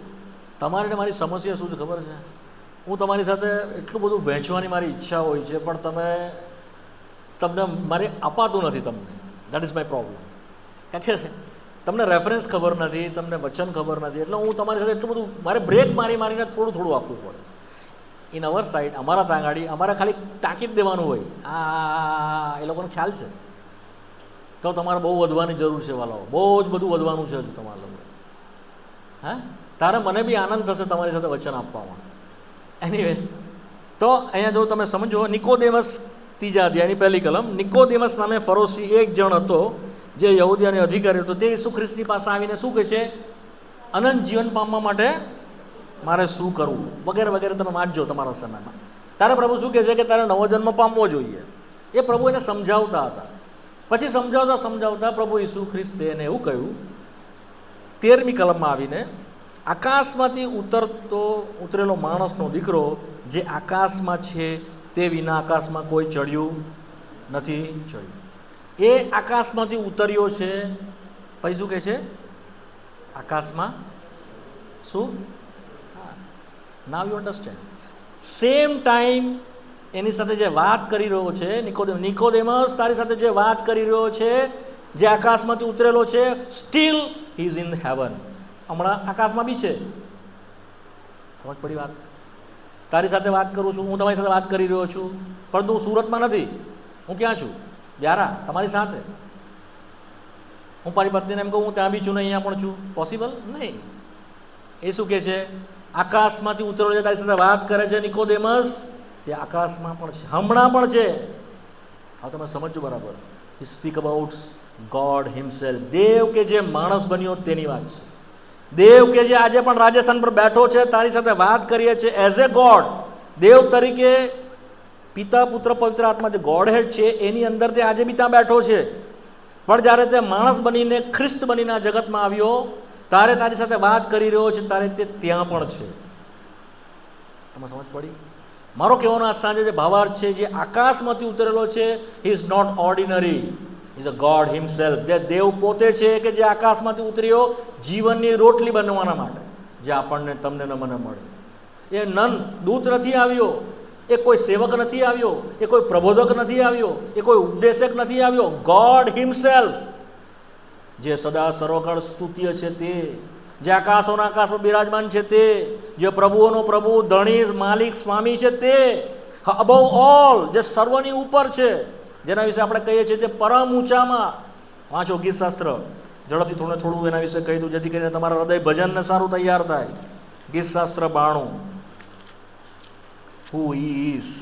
તમારી ને મારી સમસ્યા શું છે ખબર છે? હું તમારી સાથે એટલું બધું વહેંચવાની મારી ઈચ્છા હોય છે, પણ તમને મારે અપાતું નથી. તમને દેટ ઇઝ માય પ્રોબ્લેમ. કારણ કે તમને રેફરન્સ ખબર નથી, તમને વચન ખબર નથી, એટલે હું તમારી સાથે એટલું બધું મારે બ્રેક મારીને થોડું આપવું પડે. ઇન અવર સાઈડ, અમારા ત્યાં ગાડી અમારે ખાલી ટાંકી જ દેવાનું હોય. એ લોકોને ખ્યાલ છે. તો તમારે બહુ વધવાની જરૂર છે વાલાઓ, બહુ જ બધું વધવાનું છે હજુ તમારા લોકો. હા, તારે મને બી આનંદ થશે તમારી સાથે વચન આપવામાં. એનીવે, તો અહીંયા જો તમે સમજો, નિકોદેમસ 3 અધ્યાયની 1 કલમ. નિકોદેમસ નામે ફરોશી એક જણ હતો, જે યહૂદીઓનો અધિકારી હતો. તે ઈસુ ખ્રિસ્તની પાસે આવીને શું કહે છે? અનંત જીવન પામવા માટે મારે શું કરવું, વગેરે વગેરે તમે વાંચજો તમારા સમયમાં. તારે પ્રભુ શું કહે છે કે તારે નવો જન્મ પામવો જોઈએ. એ પ્રભુ એને સમજાવતા હતા. પછી સમજાવતા પ્રભુ ઈસુ ખ્રિસ્તે એને એવું કહ્યું, 13મી કલમમાં આવીને, આકાશમાંથી ઉતરેલો માણસનો દીકરો જે આકાશમાં છે તે વિના આકાશમાં કોઈ ચડ્યું નથી. એ આકાશમાંથી ઉતર્યો છે. પછી શું કહે છે? આકાશમાં શું? Now you understand. Same time એની સાથે જે વાત કરી રહ્યો છે નિકોદેમસ, તારી સાથે જે વાત કરી રહ્યો છે, જે આકાશમાંથી ઉતરેલો છે, steel he is in heaven. હમણાં આકાશમાં બી છે. સમજ પડી વાત? તારી સાથે વાત કરું છું, હું તમારી સાથે વાત કરી રહ્યો છું, પરંતુ હું સુરતમાં નથી. હું ક્યાં છું? વ્યારા, તમારી સાથે. હું મારી પત્નીને એમ કહું હું ત્યાં બી છું ને અહીંયા પણ છું, પોસિબલ નહીં. એ શું કહે છે? આકાશમાંથી ઉતરેલો છે, તારી સાથે વાત કરે છે નિકોદેમસ, તે આકાશમાં પણ છે, હમણાં પણ છે. હા, તમે સમજો બરાબર. હી સ્પીક અબાઉટ ગોડ હિમસેલ્ફ. દેવ કે જે માણસ બન્યો તેની વાત છે. દેવ કે જે આજે પણ રાજસ્થાન પર બેઠો છે, તારી સાથે વાત કરીએ છીએ એઝ એ ગોડ, દેવ તરીકે, પિતા પુત્ર પવિત્ર આત્મા જે ગોડ હેડ છે એની અંદર તે આજે બી ત્યાં બેઠો છે. પણ જ્યારે તે માણસ બનીને ખ્રિસ્ત બનીને આ જગતમાં આવ્યો, તારે તારી સાથે વાત કરી રહ્યો છે, તારે તે ત્યાં પણ છે. તમે સમજ પડી? મારો કહેવાનો આ સાંજે જે ભાવાર્થ છે, જે આકાશમાંથી ઉતરેલો છે, he is not ordinary, is a god himself. જે દેવ પોતે છે કે જે આકાશમાંથી ઉતર્યો જીવનની રોટલી બનવાના માટે, જે આપણને તમને ને મને મળે. એ દૂત નથી આવ્યો, એ કોઈ સેવક નથી આવ્યો, એ કોઈ પ્રબોધક નથી આવ્યો, એ કોઈ ઉપદેશક નથી આવ્યો. ગોડ હિમસેલ્ફ, જે સદા સર્વકાળ સ્તુત્ય છે તે, જે આકાશોના આકાશમાં બિરાજમાન છે તે, જે પ્રભુઓનો પ્રભુ, ધણી, માલિક, સ્વામી છે તે, અબવ ઓલ, જે સર્વની ઉપર છે, જેના વિશે આપણે કહીએ છીએ તે પરમ ઊંચામાં. વાંચો ગીતશાસ્ત્ર, ઝડપથી થોડું એના વિશે કહી દઉં જેથી કરીને તમારા હૃદય ભજનને સારું તૈયાર થાય. ગીતશાસ્ત્ર 92, હુ ઇઝ,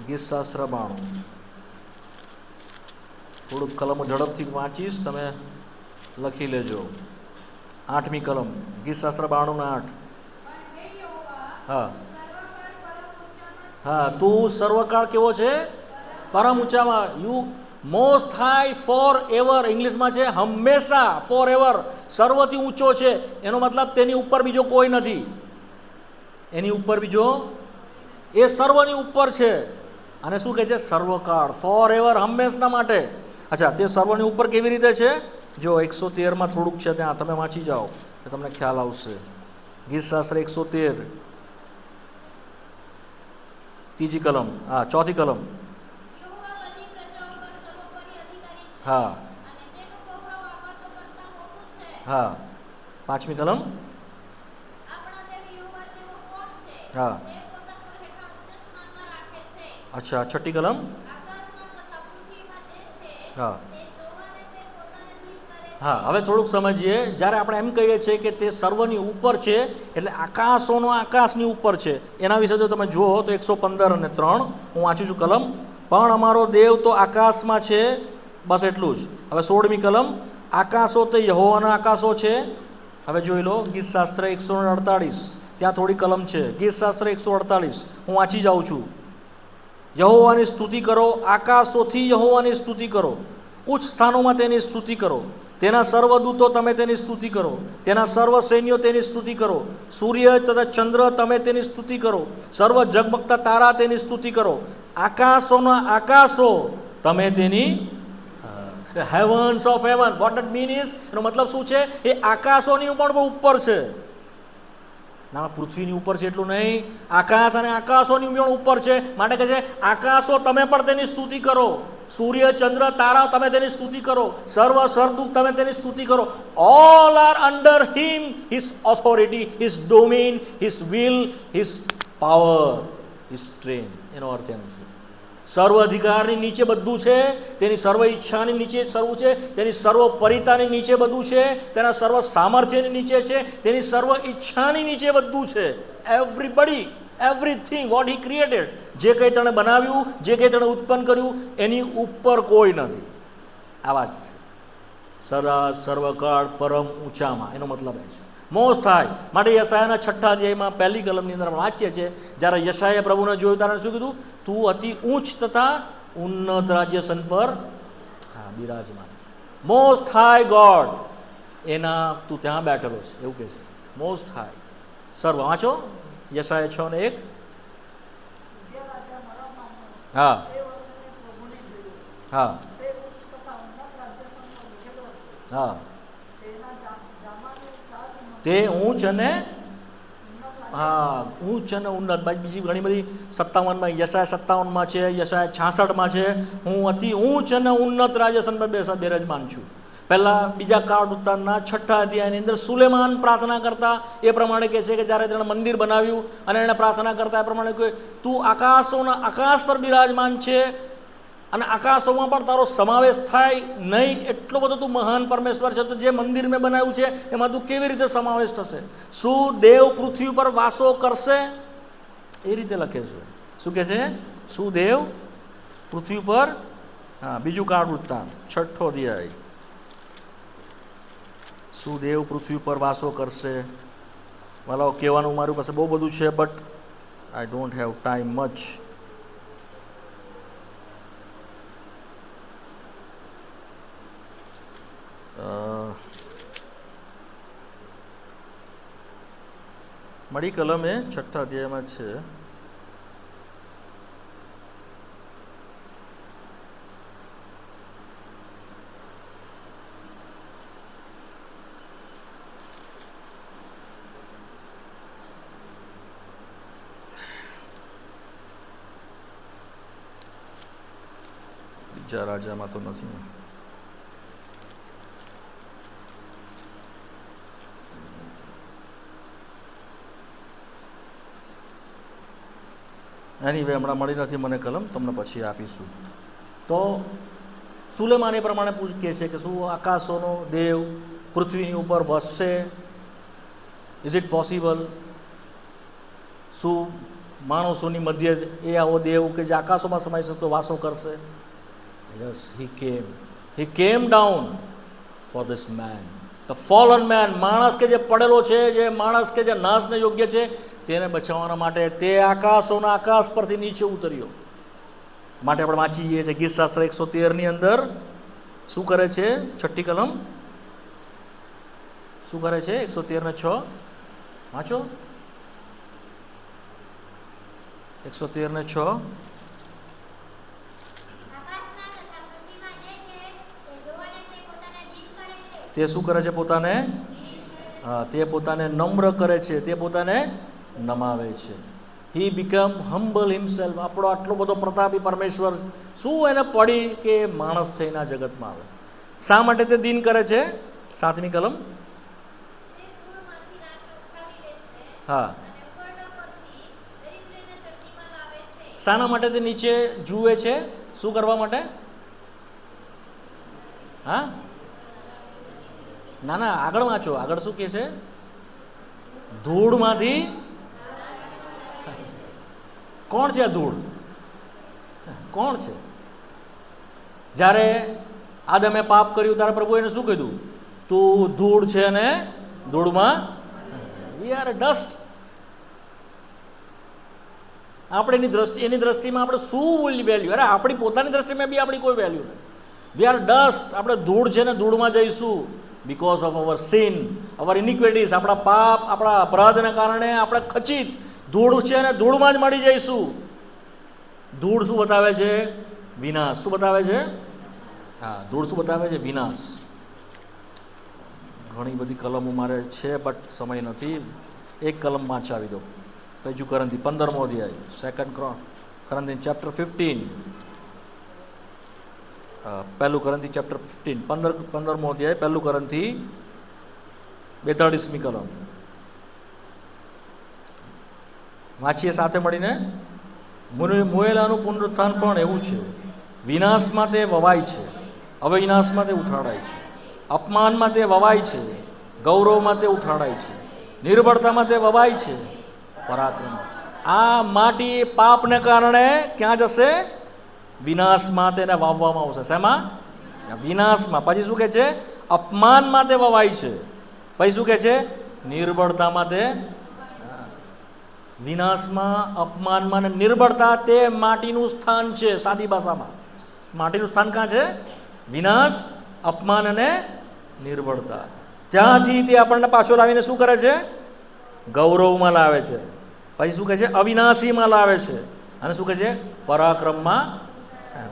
ગીતશાસ્ત્ર 92. થોડુંક કલમો ઝડપથી વાંચીશ, તમે લખી લેજો. 8મી કલમ, ગીતશાસ્ત્ર 92:8. હા હા, તું સર્વકાળ કેવો છે? પરમ ઊંચામાં. You most high for ever, ઇંગ્લિશમાં છે હંમેશા, ફોર એવર, સર્વથી ઊંચો છે. એનો મતલબ તેની ઉપર બીજો કોઈ નથી, એની ઉપર બીજો, એ સર્વની ઉપર છે. અને શું કહે છે? સર્વકાળ, ફોર એવર, હંમેશના માટે. અચ્છા, તે સર્વની ઉપર કેવી રીતે છે? જો 113માં થોડુંક છે, ત્યાં તમે વાંચી જાઓ તો તમને ખ્યાલ આવશે. ગીતશાસ્ત્ર 113, 3જી કલમ, હા 4થી કલમ. હા હા, 5મી કલમ. હા, અચ્છા 6ઠ્ઠી કલમ. હા હા, હવે થોડુંક સમજીએ. જ્યારે આપણે એમ કહીએ છીએ કે તે સર્વની ઉપર છે, એટલે આકાશોનો આકાશની ઉપર છે. એના વિશે જો તમે જુઓ તો 115 અને 3 હું વાંચું છું કલમ. પણ અમારો દેવ તો આકાશમાં છે, બસ એટલું જ. હવે 16મી કલમ, આકાશો તે યહોવાના આકાશો છે. હવે જોઈ લો ગીતશાસ્ત્ર 148, ત્યાં થોડી કલમ છે. ગીતશાસ્ત્ર 148 હું વાંચી જાઉં છું. યહોવાની સ્તુતિ કરો, આકાશોથી યહોવાની સ્તુતિ કરો, ઉચ્ચ સ્થાનોમાં તેની સ્તુતિ કરો. તેના સર્વદૂતો તમે તેની સ્તુતિ કરો, તેના સર્વ સૈન્યો તેની સ્તુતિ કરો. સૂર્ય તથા ચંદ્ર તમે તેની સ્તુતિ કરો, સર્વ ઝગમગતા તારા તેની સ્તુતિ કરો. આકાશોના આકાશો તમે તેની, heavens of heaven, what that mean is, એનો મતલબ શું છે? એ આકાશોની પણ બહુ ઉપર છે. ના, પૃથ્વીની ઉપર છે એટલું નહીં, આકાશ અને આકાશોની પણ ઉપર છે. માટે કહે છે આકાશો તમે પણ તેની સ્તુતિ કરો, સૂર્ય ચંદ્ર તારા તમે તેની સ્તુતિ કરો, સર્વ સ્વર્ગદૂત તમે તેની સ્તુતિ કરો. All are under him, his authority, his domain, his will, his power, his strength. એનો અર્થ એમ છે સર્વ અધિકારની નીચે બધું છે, તેની સર્વ ઈચ્છાની નીચે સર્વ છે, તેની સર્વ પરિતાની નીચે બધું છે, તેના સર્વ સામર્થ્યની નીચે છે, તેની સર્વ ઈચ્છાની નીચે બધું છે. Everybody, everything what he created, જે કંઈ તેણે બનાવ્યું, જે કંઈ તેણે ઉત્પન્ન કર્યું, એની ઉપર કોઈ નથી. આ વાત છે સદા સર્વકાળ પરમ ઊંચામાં, એનો મતલબ એ છે મોસ્ટ હાઈ. માટે યશાયાના 6ઠ્ઠા અધ્યાયમાં 1લી કલમની અંદર વાંચીએ છીએ, જ્યારે યશાયાએ પ્રભુને જોયું ત્યારે શું કીધું? તું અતિ ઊંચ તથા ઉન્નત રાજ્યસન પર બિરાજમાન, મોસ્ટ હાઈ ગોડ, એના તું ત્યાં બેઠેલો છે, એવું કહે છે. મોસ્ટ હાઈ, સર્વ. વાંચો યશાયા 6:1. હા હા હા, તે ઊંચ અને, હા ઊંચ અને ઉન્નત. બીજી ઘણી બધી 57માં, યશાયા 57માં છે, યશાયા 66માં છે. હું અતિ ઊંચ અને ઉન્નત રાજ્યસન પર બિરાજમાન છું. પહેલાં બીજા કાળ વૃત્તાંતના 6ઠ્ઠા અધ્યાયની અંદર સુલેમાન પ્રાર્થના કરતા એ પ્રમાણે કહે છે કે જ્યારે તેણે મંદિર બનાવ્યું અને એણે પ્રાર્થના કરતા એ પ્રમાણે કહે તું આકાશોના આકાશ પર બિરાજમાન છે, અને આકાશોમાં પણ તારો સમાવેશ થાય નહીં, એટલો બધો તું મહાન પરમેશ્વર છે, તો જે મંદિર મેં બનાવ્યું છે એમાં તું કેવી રીતે સમાવેશ થશે? શું દેવ પૃથ્વી પર વાસો કરશે? એ રીતે લખે છે. શું કહે છે? શું દેવ પૃથ્વી પર, હા, બીજું કાળ વૃત્તાંત 6 અધ્યાય. શું દેવ પૃથ્વી પર વાસો કરશે? વાલાઓ, કહેવાનું મારી પાસે બહુ બધું છે, but I don't have time much. મળી કલમ એ 6 અધ્યાયમાં છે. બીજા રાજામાં તો નથી. એનીવે હમણાં મળી નથી મને કલમ, તમને પછી આપીશું. તો સુલેમાન એ પ્રમાણે કહે છે કે શું આકાશોનો દેવ પૃથ્વીની ઉપર વસશે? Is it possible? શું માણસોની મધ્ય એ આવો દેવ કે જે આકાશોમાં સમાઈ શકતો વાસો કરશે? Yes, he came down for this man, the fallen man. માણસ કે જે પડેલો છે, જે માણસ કે જે નાશને યોગ્ય છે, તેને બચાવવાના માટે તે આકાશોના આકાશ પરથી નીચે ઉતર્યો. માટે આપણે વાંચીએ છીએ ગીતશાસ્ત્ર 113 અંદર શું કરે છે? 6ઠ્ઠી કલમ શું કરે છે? 113:6 વાંચો. 113:6. તે શું કરે છે? પોતાને, હા, તે પોતાને નમ્ર કરે છે, તે પોતાને નમાવે છે. હી બીકમ હમ્બલ હિમસેલ્ફ. આપણો આટલો બધો પ્રતાપી પરમેશ્વર શું એને પડી કે માણસ થઈને આ જગતમાં આવે? શા માટે તે દિન કરે છે? 7મી કલમ. હા, શાના માટે તે નીચે જુએ છે? શું કરવા માટે? હા, ના ના, આગળ વાંચો. આગળ શું કહે છે? ધૂળમાંથી. કોણ છે આ ધૂળ? કોણ છે? જ્યારે આદમે પાપ કર્યું ત્યારે પ્રભુ એને શું કીધું? તું ધૂળ છે અને ધૂળમાં. We are dust. આપણી એની દ્રષ્ટિમાં આપણે શું વેલ્યુ? અરે આપણી પોતાની દ્રષ્ટિમાં બી આપણી કોઈ વેલ્યુ નથી. We are dust. આપણે ધૂળ છે ને ધૂળમાં જઈશું. બિકોઝ ઓફ અવર સિન, અવર ઇનિક્વિટીઝ, આપણા પાપ, આપણા અપરાધના કારણે આપણે ખચિત ધૂળ છે અને ધૂળમાં જ મળી જઈશું. ધૂળ શું બતાવે છે? વિનાશ. શું બતાવે છે? હા, ધૂળ શું બતાવે છે? વિનાશ. ઘણી બધી કલમો મારે છે, બટ સમય નથી. એક કલમ વાંચાવી દો. બીજું કરંથી 15મો અધ્યાય, 2 Corinthians chapter 15. પહેલું કરંથી ચેપ્ટર 15, 15મો અધ્યાય, પહેલું કરંથી 42મી કલમ વાંચીએ સાથે મળીને. મોયેલાનું પુનરુત્થાન પણ એવું છે. વિનાશમાં તે વવાય છે, અવિનાશમાં તે ઉઠાડાય છે. અપમાનમાં તે વવાય છે, ગૌરવમાં તે ઉઠાડાય છે. નિર્બળતામાં તે વવાય છે, પરાક્રમ. આ માટી પાપને કારણે ક્યાં જશે? વિનાશમાં તેને વાવવામાં આવશે. શેમાં? વિનાશમાં. પછી શું કહે છે? અપમાનમાં તે વવાય છે. પછી શું કહે છે? નિર્બળતામાં તે. વિનાશમાં, અપમાનમાં અને નિર્બળતા તે માટીનું સ્થાન છે. સાદી ભાષામાં માટીનું સ્થાન ક્યાં છે? વિનાશ, અપમાન અને નિર્બળતા. ત્યાંથી તે આપણને પાછો લાવીને શું કરે છે? ગૌરવમાં લાવે છે. પછી શું કહે છે? અવિનાશીમાં લાવે છે. અને શું કહે છે? પરાક્રમમાં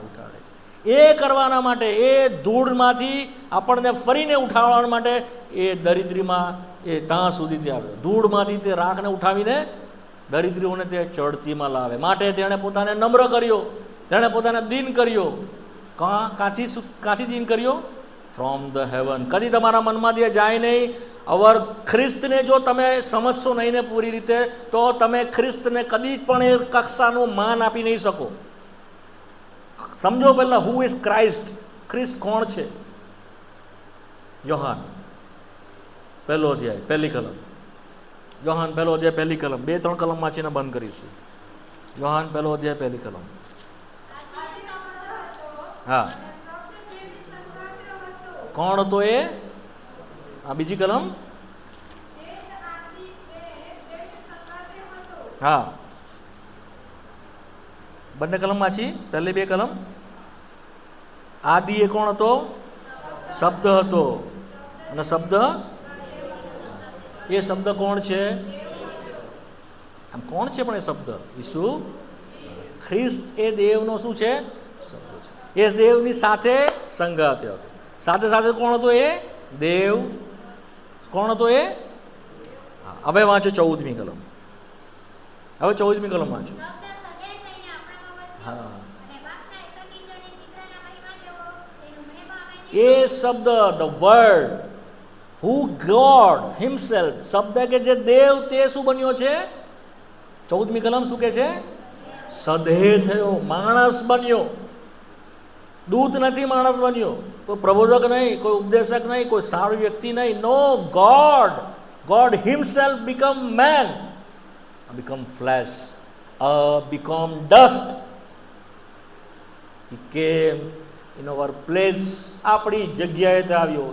ઉઠાડે છે. એ કરવાના માટે, એ ધૂળમાંથી આપણને ફરીને ઉઠાવવા માટે એ દરિદ્રીમાં એ ત્યાં સુધી તે આવે. ધૂળમાંથી તે રાખને ઉઠાવીને દરિદ્રીઓને તે ચડતીમાં લાવે. માટે તેણે પોતાને નમ્ર કર્યો, તેણે પોતાને દીન કર્યો. કાંથી દીન કર્યો? From the heaven. કદી તમારા મનમાંથી એ જાય નહીં. અવર ખ્રિસ્તને જો તમે સમજશો નહીં ને પૂરી રીતે, તો તમે ખ્રિસ્તને કદી પણ એ કક્ષાનું માન આપી નહીં શકો. સમજો પહેલા હુ ઇઝ ક્રાઇસ્ટ, ખ્રિસ્ત કોણ છે. યોહાન પહેલો અધ્યાય પહેલી કલમ, યોહાન પહેલો અધ્યાય પહેલી કલમ, 2-3 કલમ વાંચીને બંધ કરીશું. યોહાન પહેલો અધ્યાય પહેલી કલમ. હા, કોણ હતો એ? આ બીજી કલમ. હા, બંને કલમ વાંચી, પહેલી 2 કલમ. આદિ એ કોણ હતો? શબ્દ હતો. અને શબ્દ, એ શબ્દ કોણ છે? આમ કોણ છે પણ એ શબ્દ? ઈસુ ખ્રિસ્ત એ દેવનો શું છે? શબ્દ છે. એ દેવની સાથે સંગાતે હતો. સાથે સાથે કોણ હતો એ? દેવ. કોણ હતો એ? હવે વાંચો 14મી કલમ. હવે 14મી કલમ વાંચો. હા, એ શબ્દ, the word, who God himself, શબ્દ કે જે દેવ તે શું બન્યો છે? 14મી કલમ શું કે છે? સદેહ થયો, માણસ બન્યો. દૂત નથી, માણસ બન્યો. કોઈ પ્રબોધક નહીં, કોઈ ઉપદેશક નહીં, કોઈ સારી વ્યક્તિ નહીં. No, God himself become man, become flesh, become dust. He came in our place. આપણી જગ્યાએ તે આવ્યો.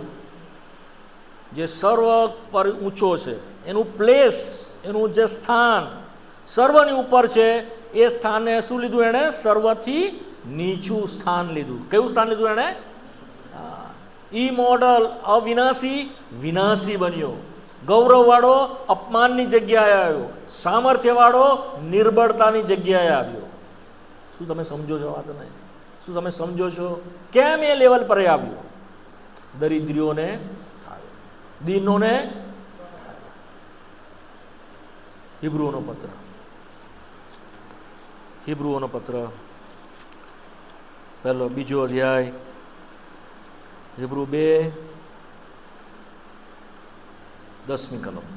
જે સર્વ પર ઊંચો છે, એનું પ્લેસ, એનું જે સ્થાન સર્વની ઉપર છે, એ સ્થાને શું લીધું એણે? સર્વથી નીચું સ્થાન લીધું. કયું સ્થાન લીધું એણે? ઇમોર્ટલ, અવિનાશી, વિનાશી બન્યો. ગૌરવવાળો અપમાનની જગ્યાએ આવ્યો. સામર્થ્યવાળો નિર્બળતાની જગ્યાએ આવ્યો. શું તમે સમજો છો વાતને? શું તમે સમજો છો? કેમ એ લેવલ પર આવ્યો? દરિદ્રીઓને, દીનોને. હિબ્રુઓનો પત્ર, હિબ્રુઓનો પત્ર પહેલો, બીજો અધ્યાય, હિબ્રુ 2:10મી કલમ.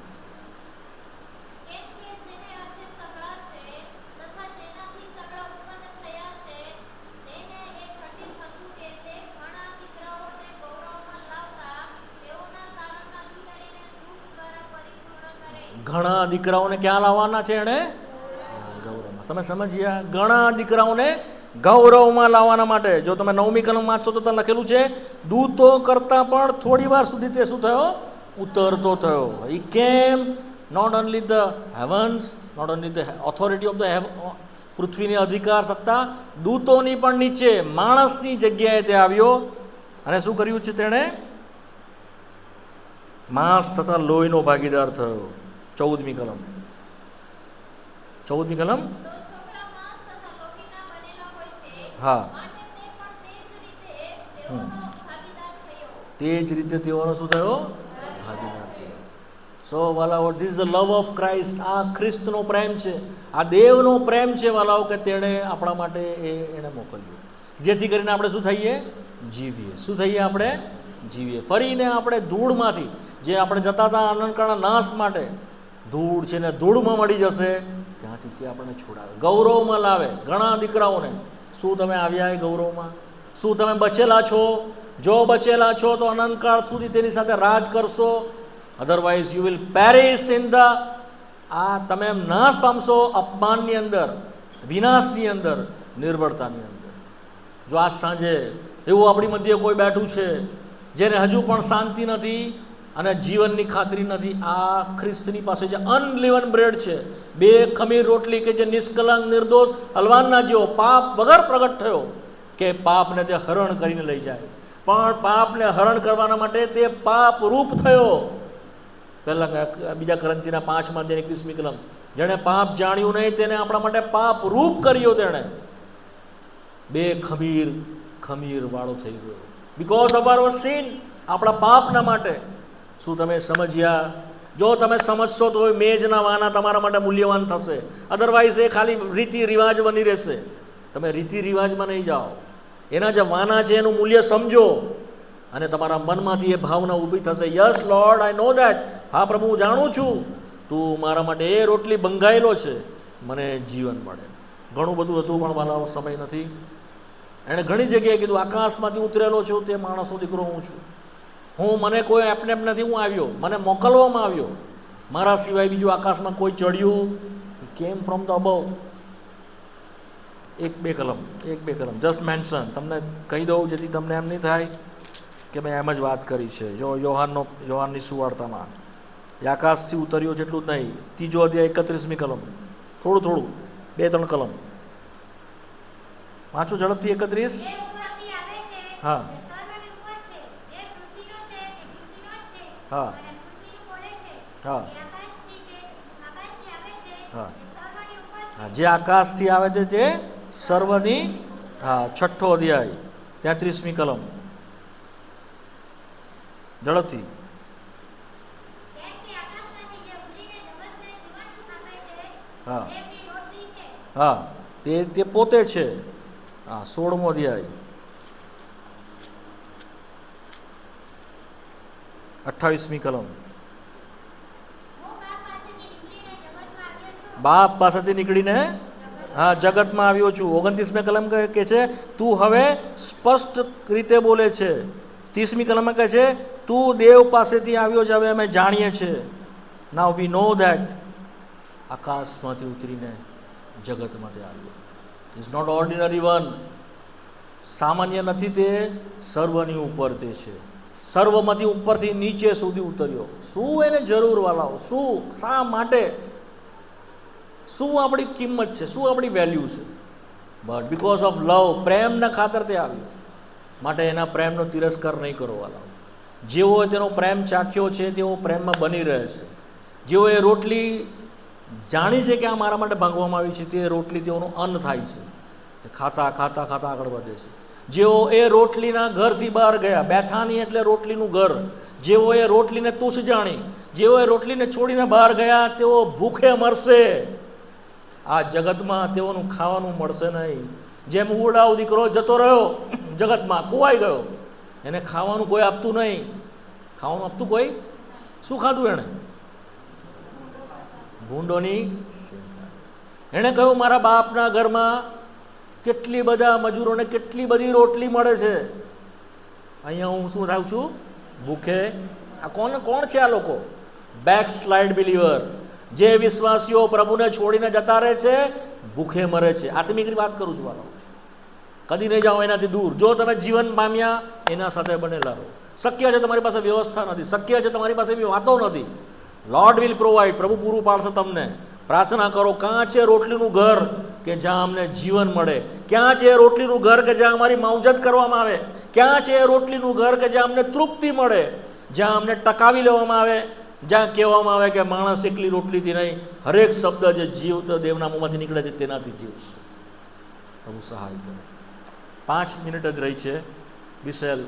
ઘણા દીકરાઓને ક્યાં લાવવાના છે એણે? ગૌરવમાં. તમે સમજ્યા? ઘણા દીકરાઓને ગૌરવમાં લાવવાના માટે. જો તમે 9મી કલમ વાંચશો તો ત્યાં લખેલું છે, દૂતો કરતા પણ થોડી વાર સુધી તે શું થયો? ઉતરતો થયો. He came not only the heavens, not only the authority of the પૃથ્વીની અધિકાર સત્તા, દૂતોની પણ નીચે માણસની જગ્યાએ તે આવ્યો. અને શું કર્યું છે તેણે? માંસ તથા લોહીનો ભાગીદાર થયો. 14મી કલમ, 14મી કલમ. હા, તે જ રીતે તેઓનો શું થયો? ભાગીદાર થયો. સો વાલાઓ, this is the love of Christ. આ ખ્રિસ્તનો પ્રેમ છે, આ દેવનો પ્રેમ છે વાલાઓ, કે તેણે આપણા માટે એણે મોકલ્યું, જેથી કરીને આપણે શું થઈએ? જીવીએ. શું થઈએ? આપણે જીવીએ. ફરીને આપણે ધૂળમાંથી, જે આપણે જતા હતા આનંદકાળના નાશ માટે, ધૂળ છે ને ધૂળમાં મળી જશે, ત્યાંથી તે આપણને છોડાવે, ગૌરવમાં લાવે. ઘણા દીકરાઓને. શું તમે આવ્યા એ ગૌરવમાં? શું તમે બચેલા છો? જો બચેલા છો તો અનંતકાળ સુધી તેની સાથે રાજ કરશો. Otherwise you will parish in the, આ તમે નાશ પામશો અપમાનની અંદર, વિનાશની અંદર, નિર્બળતાની અંદર. જો આજ સાંજે એવું આપણી મધ્ય કોઈ બેઠું છે જેને હજુ પણ શાંતિ નથી અને જીવનની ખાતરી નથી, આ ખ્રિસ્તની પાસે જે અનલિવન બ્રેડ છે, 2 ખમીર રોટલી, કે જે નિષ્કલંક નિર્દોષ હલવાનના જેવો પાપ વગર પ્રગટ થયો, કે પાપને તે હરણ કરીને લઈ જાય. પણ પાપને હરણ કરવાના માટે તે પાપ રૂપ થયો. પહેલા બીજા કરંથીના 5:21મી કલમ, જેણે પાપ જાણ્યું નહીં તેને આપણા માટે પાપ રૂપ કર્યો. તેણે 2 ખમીર વાળો થઈ ગયો. બીકોઝ ઓફ આવર સિન, આપણા પાપના માટે. શું તમે સમજ્યા? જો તમે સમજશો તો મેજના વાના તમારા માટે મૂલ્યવાન થશે. અધરવાઇઝ એ ખાલી રીતિ રિવાજ બની રહેશે. તમે રીતિ રિવાજમાં નહીં જાઓ, એના જે વાના છે એનું મૂલ્ય સમજો, અને તમારા મનમાંથી એ ભાવના ઊભી થશે. Yes lord, I know that. હા પ્રભુ, હું જાણું છું તું મારા માટે એ રોટલી બંધાયેલો છે, મને જીવન મળે. ઘણું બધું હતું પણ વાલાઓ સમય નથી. એણે ઘણી જગ્યાએ કીધું આકાશમાંથી ઉતરેલો છું તે માણસનો દીકરો હું છું. મને કોઈ એમને એમ નથી હું આવ્યો, મને મોકલવામાં આવ્યો. મારા સિવાય બીજું આકાશમાં કોઈ ચડ્યું કેમ ફ્રોમ ધ અબવ. એક બે કલમ જસ્ટ મેન્શન તમને કહી દઉં જેથી તમને એમ નહીં થાય કે મેં એમ જ વાત કરી છે. યોહાનની સુવાર્તામાં એ આકાશથી ઉતર્યો જેટલું જ નહીં, 3 અધ્યાય 31મી કલમ, થોડું 2-3 કલમ વાંચું ઝડપથી. 31. હા હા હા હા હા જે આકાશથી આવે છે જે સર્વની, હા 6ઠ્ઠો અધ્યાય 33મી કલમ ઝડપથી. હા હા તે પોતે છે. હા 16મો અધ્યાય 28મી કલમ. બાપ પાસેથી નીકળીને હા જગતમાં આવ્યો છું. 29મી કલમ કહે છે તું હવે સ્પષ્ટ રીતે બોલે છે. 30મી કલમમાં કહે છે તું દેવ પાસેથી આવ્યો છે, હવે અમે જાણીએ છીએ. નાઉ વી નો ધેટ આકાશમાંથી ઉતરીને જગતમાંથી આવ્યો. ઇઝ નોટ ઓર્ડિનરી વન, સામાન્ય નથી તે, સર્વની ઉપર તે છે. સર્વમાંથી ઉપરથી નીચે સુધી ઉતર્યો. શું એને જરૂર વાલાઓ, શું, શા માટે, શું આપણી કિંમત છે, શું આપણી વેલ્યુ છે? બટ બિકોઝ ઓફ લવ, પ્રેમના ખાતર તે આવ્યું. માટે એના પ્રેમનો તિરસ્કાર નહીં કરો વાલાઓ. જેવો તેનો પ્રેમ ચાખ્યો છે તેવો પ્રેમમાં બની રહે છે. જેઓ એ રોટલી જાણી છે કે આ મારા માટે ભાંગવામાં આવી છે, તે રોટલી તેઓનું અન્ન થાય છે, તે ખાતા ખાતા ખાતા આગળ વધે છે. જેઓ એ રોટલીના ઘરથી બહાર ગયા, બેથાની એટલે રોટલીનું ઘર, જેઓ એ રોટલીને તુચ્છ જાણી, જેઓ એ રોટલીને છોડીને બહાર ગયા તેઓ ભૂખે મરશે. આ જગતમાં તેઓનું ખાવાનું મળશે નહીં. જેમ ઉડાવ દીકરો જતો રહ્યો જગતમાં, ખોવાઈ ગયો, એને ખાવાનું કોઈ આપતું નહીં. ખાવાનું આપતું કોઈ? શું ખાધું એણે? ભૂંડોની. એણે કહ્યું મારા બાપના ઘરમાં કેટલી બધા મજૂરોને કેટલી બધી રોટલી મળે છે, અહીંયા હું શું થાઉં છું? ભૂખે. આ કોણ છે આ લોકો? Back slide believer. જે વિશ્વાસીઓ પ્રભુને છોડીને જતા રહે છે, ભૂખે મરે છે. આત્મિક વાત કરું છું વાલો. કદી નહીં જાઓ એનાથી દૂર. જો તમે જીવન પામ્યા એના સાથે બનેલા રહો. શક્ય છે તમારી પાસે વ્યવસ્થા નથી, શક્ય છે તમારી પાસે એવી વાતો નથી, લોર્ડ વિલ પ્રોવાઈડ, પ્રભુ પૂરું પાડશે તમને. પ્રાર્થના કરો, ક્યાં છે રોટલીનું ઘર કે જ્યાં અમને જીવન મળે? ક્યાં છે રોટલીનું ઘર કે જ્યાં અમારી માવજત કરવામાં આવે? ક્યાં છે રોટલીનું ઘર કે જ્યાં અમને તૃપ્તિ મળે, જ્યાં અમને ટકાવી લેવામાં આવે, જ્યાં કહેવામાં આવે કે માણસ એકલી રોટલીથી નહીં, હરેક શબ્દ જે જીવતો દેવના મોંમાંથી નીકળે છે તેનાથી જીવશે. પ્રભુ સહાય કરે. 5 મિનિટ જ રહી છે. બિસેલ